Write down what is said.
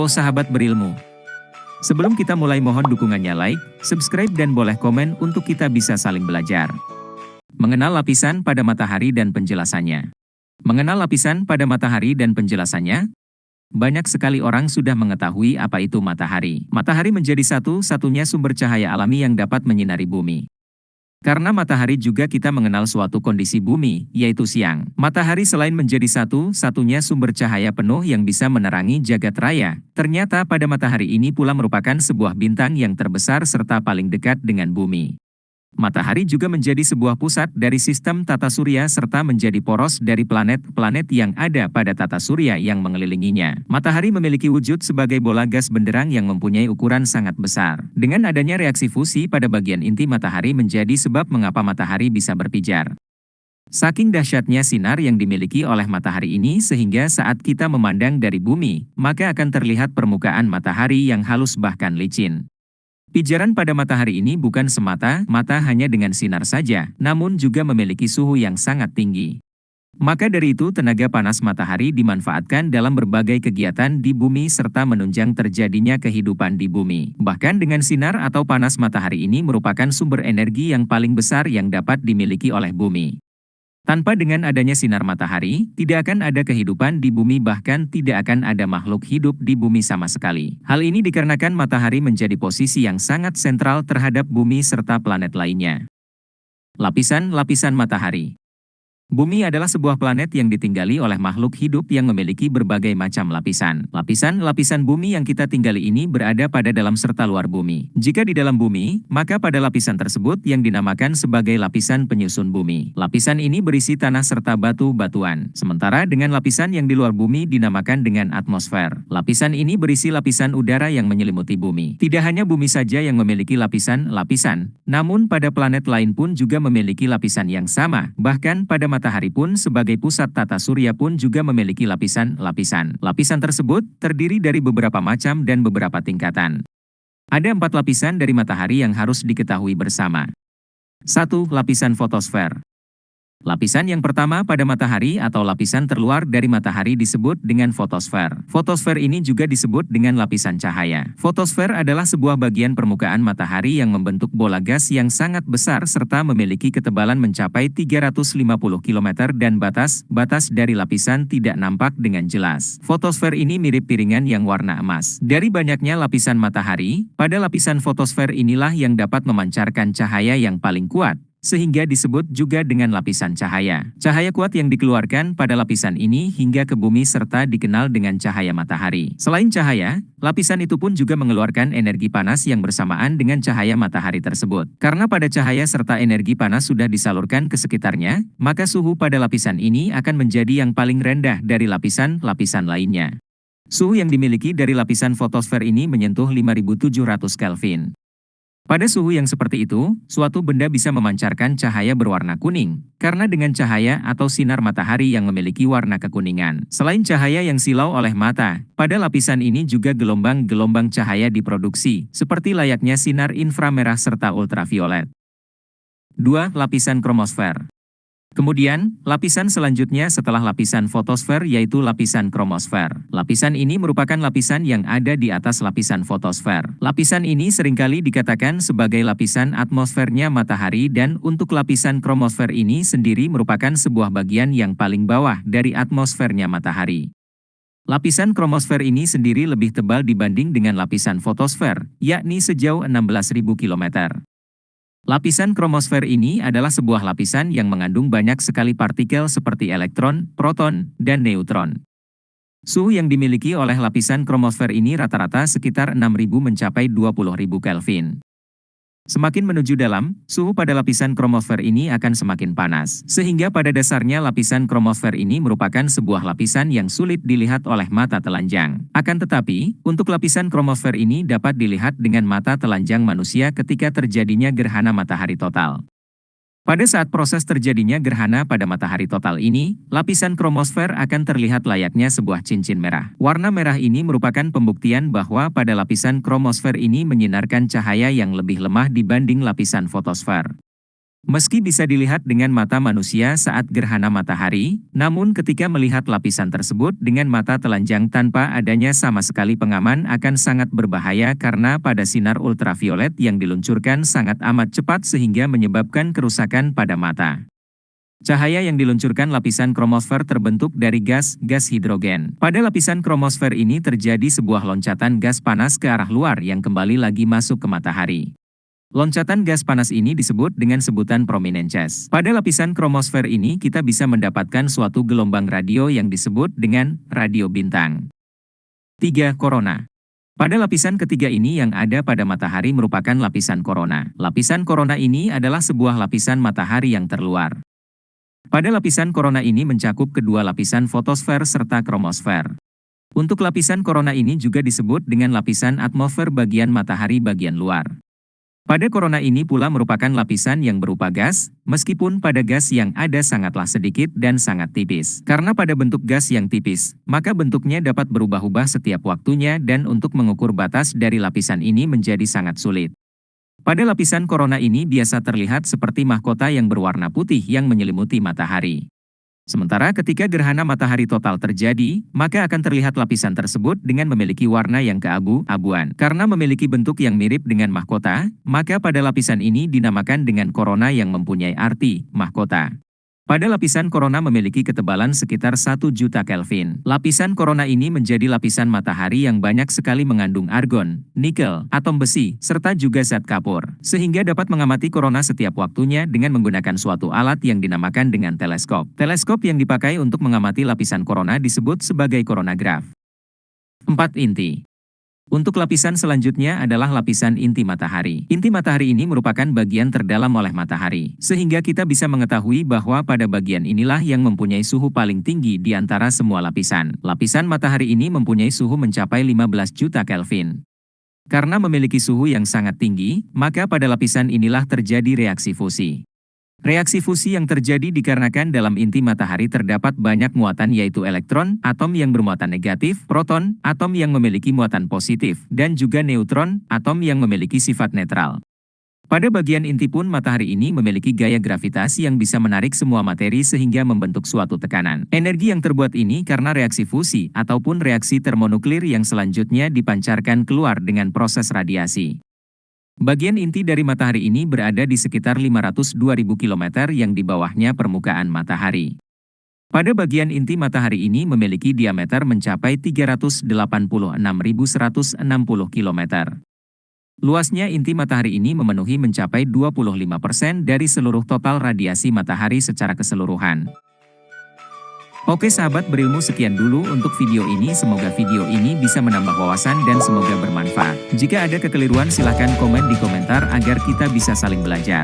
Halo sahabat berilmu. Sebelum kita mulai mohon dukungannya like, subscribe dan boleh komen untuk kita bisa saling belajar. Mengenal lapisan pada matahari dan penjelasannya. Mengenal lapisan pada matahari dan penjelasannya? Banyak sekali orang sudah mengetahui apa itu matahari. Matahari menjadi satu-satunya sumber cahaya alami yang dapat menyinari bumi. Karena matahari juga kita mengenal suatu kondisi bumi, yaitu siang. Matahari selain menjadi satu-satunya sumber cahaya penuh yang bisa menerangi jagat raya, ternyata pada matahari ini pula merupakan sebuah bintang yang terbesar serta paling dekat dengan bumi. Matahari juga menjadi sebuah pusat dari sistem tata surya serta menjadi poros dari planet-planet yang ada pada tata surya yang mengelilinginya. Matahari memiliki wujud sebagai bola gas benderang yang mempunyai ukuran sangat besar. Dengan adanya reaksi fusi pada bagian inti matahari menjadi sebab mengapa matahari bisa berpijar. Saking dahsyatnya sinar yang dimiliki oleh matahari ini sehingga saat kita memandang dari bumi, maka akan terlihat permukaan matahari yang halus bahkan licin. Pijaran pada matahari ini bukan semata-mata hanya dengan sinar saja, namun juga memiliki suhu yang sangat tinggi. Maka dari itu tenaga panas matahari dimanfaatkan dalam berbagai kegiatan di bumi serta menunjang terjadinya kehidupan di bumi. Bahkan dengan sinar atau panas matahari ini merupakan sumber energi yang paling besar yang dapat dimiliki oleh bumi. Tanpa dengan adanya sinar matahari, tidak akan ada kehidupan di bumi bahkan tidak akan ada makhluk hidup di bumi sama sekali. Hal ini dikarenakan matahari menjadi posisi yang sangat sentral terhadap bumi serta planet lainnya. Lapisan-lapisan matahari. Bumi adalah sebuah planet yang ditinggali oleh makhluk hidup yang memiliki berbagai macam lapisan. Lapisan-lapisan bumi yang kita tinggali ini berada pada dalam serta luar bumi. Jika di dalam bumi, maka pada lapisan tersebut yang dinamakan sebagai lapisan penyusun bumi. Lapisan ini berisi tanah serta batu-batuan. Sementara dengan lapisan yang di luar bumi dinamakan dengan atmosfer. Lapisan ini berisi lapisan udara yang menyelimuti bumi. Tidak hanya bumi saja yang memiliki lapisan-lapisan, namun pada planet lain pun juga memiliki lapisan yang sama. Bahkan pada matahari pun sebagai pusat tata surya pun juga memiliki lapisan-lapisan. Lapisan tersebut terdiri dari beberapa macam dan beberapa tingkatan. Ada 4 lapisan dari matahari yang harus diketahui bersama. 1. Lapisan fotosfer. Lapisan yang pertama pada matahari atau lapisan terluar dari matahari disebut dengan fotosfer. Fotosfer ini juga disebut dengan lapisan cahaya. Fotosfer adalah sebuah bagian permukaan matahari yang membentuk bola gas yang sangat besar serta memiliki ketebalan mencapai 350 km dan batas dari lapisan tidak nampak dengan jelas. Fotosfer ini mirip piringan yang warna emas. Dari banyaknya lapisan matahari, pada lapisan fotosfer inilah yang dapat memancarkan cahaya yang paling kuat, sehingga disebut juga dengan lapisan cahaya. Cahaya kuat yang dikeluarkan pada lapisan ini hingga ke bumi serta dikenal dengan cahaya matahari. Selain cahaya, lapisan itu pun juga mengeluarkan energi panas yang bersamaan dengan cahaya matahari tersebut. Karena pada cahaya serta energi panas sudah disalurkan ke sekitarnya, maka suhu pada lapisan ini akan menjadi yang paling rendah dari lapisan-lapisan lainnya. Suhu yang dimiliki dari lapisan fotosfer ini menyentuh 5700 Kelvin. Pada suhu yang seperti itu, suatu benda bisa memancarkan cahaya berwarna kuning, karena dengan cahaya atau sinar matahari yang memiliki warna kekuningan. Selain cahaya yang silau oleh mata, pada lapisan ini juga gelombang-gelombang cahaya diproduksi, seperti layaknya sinar inframerah serta ultraviolet. 2. Lapisan kromosfer. Kemudian, lapisan selanjutnya setelah lapisan fotosfer yaitu lapisan kromosfer. Lapisan ini merupakan lapisan yang ada di atas lapisan fotosfer. Lapisan ini seringkali dikatakan sebagai lapisan atmosfernya matahari dan untuk lapisan kromosfer ini sendiri merupakan sebuah bagian yang paling bawah dari atmosfernya matahari. Lapisan kromosfer ini sendiri lebih tebal dibanding dengan lapisan fotosfer, yakni sejauh 16.000 km. Lapisan kromosfer ini adalah sebuah lapisan yang mengandung banyak sekali partikel seperti elektron, proton, dan neutron. Suhu yang dimiliki oleh lapisan kromosfer ini rata-rata sekitar 6.000 mencapai 20.000 Kelvin. Semakin menuju dalam, suhu pada lapisan kromosfer ini akan semakin panas. Sehingga pada dasarnya lapisan kromosfer ini merupakan sebuah lapisan yang sulit dilihat oleh mata telanjang. Akan tetapi, untuk lapisan kromosfer ini dapat dilihat dengan mata telanjang manusia ketika terjadinya gerhana matahari total. Pada saat proses terjadinya gerhana pada matahari total ini, lapisan kromosfer akan terlihat layaknya sebuah cincin merah. Warna merah ini merupakan pembuktian bahwa pada lapisan kromosfer ini menyinarkan cahaya yang lebih lemah dibanding lapisan fotosfer. Meski bisa dilihat dengan mata manusia saat gerhana matahari, namun ketika melihat lapisan tersebut dengan mata telanjang tanpa adanya sama sekali pengaman akan sangat berbahaya karena pada sinar ultraviolet yang diluncurkan sangat amat cepat sehingga menyebabkan kerusakan pada mata. Cahaya yang diluncurkan lapisan kromosfer terbentuk dari gas hidrogen. Pada lapisan kromosfer ini terjadi sebuah loncatan gas panas ke arah luar yang kembali lagi masuk ke matahari. Loncatan gas panas ini disebut dengan sebutan prominences. Pada lapisan kromosfer ini kita bisa mendapatkan suatu gelombang radio yang disebut dengan radio bintang. 3. Korona. Pada lapisan ketiga ini yang ada pada matahari merupakan lapisan korona. Lapisan korona ini adalah sebuah lapisan matahari yang terluar. Pada lapisan korona ini mencakup kedua lapisan fotosfer serta kromosfer. Untuk lapisan korona ini juga disebut dengan lapisan atmosfer bagian matahari bagian luar. Pada korona ini pula merupakan lapisan yang berupa gas, meskipun pada gas yang ada sangatlah sedikit dan sangat tipis. Karena pada bentuk gas yang tipis, maka bentuknya dapat berubah-ubah setiap waktunya dan untuk mengukur batas dari lapisan ini menjadi sangat sulit. Pada lapisan korona ini biasa terlihat seperti mahkota yang berwarna putih yang menyelimuti matahari. Sementara ketika gerhana matahari total terjadi, maka akan terlihat lapisan tersebut dengan memiliki warna yang keabu-abuan. Karena memiliki bentuk yang mirip dengan mahkota, maka pada lapisan ini dinamakan dengan korona yang mempunyai arti mahkota. Pada lapisan korona memiliki ketebalan sekitar 1 juta Kelvin. Lapisan korona ini menjadi lapisan matahari yang banyak sekali mengandung argon, nikel, atom besi, serta juga zat kapur. Sehingga dapat mengamati korona setiap waktunya dengan menggunakan suatu alat yang dinamakan dengan teleskop. Teleskop yang dipakai untuk mengamati lapisan korona disebut sebagai koronagraf. 4. Inti. Untuk lapisan selanjutnya adalah lapisan inti matahari. Inti matahari ini merupakan bagian terdalam oleh matahari, sehingga kita bisa mengetahui bahwa pada bagian inilah yang mempunyai suhu paling tinggi di antara semua lapisan. Lapisan matahari ini mempunyai suhu mencapai 15 juta Kelvin. Karena memiliki suhu yang sangat tinggi, maka pada lapisan inilah terjadi reaksi fusi. Reaksi fusi yang terjadi dikarenakan dalam inti matahari terdapat banyak muatan yaitu elektron, atom yang bermuatan negatif, proton, atom yang memiliki muatan positif, dan juga neutron, atom yang memiliki sifat netral. Pada bagian inti pun matahari ini memiliki gaya gravitasi yang bisa menarik semua materi sehingga membentuk suatu tekanan. Energi yang terbuat ini karena reaksi fusi ataupun reaksi termonuklir yang selanjutnya dipancarkan keluar dengan proses radiasi. Bagian inti dari matahari ini berada di sekitar 502.000 km yang di bawahnya permukaan matahari. Pada bagian inti matahari ini memiliki diameter mencapai 386.160 km. Luasnya inti matahari ini memenuhi mencapai 25% dari seluruh total radiasi matahari secara keseluruhan. Oke sahabat berilmu, sekian dulu untuk video ini. Semoga video ini bisa menambah wawasan dan semoga bermanfaat. Jika ada kekeliruan silahkan komen di komentar agar kita bisa saling belajar.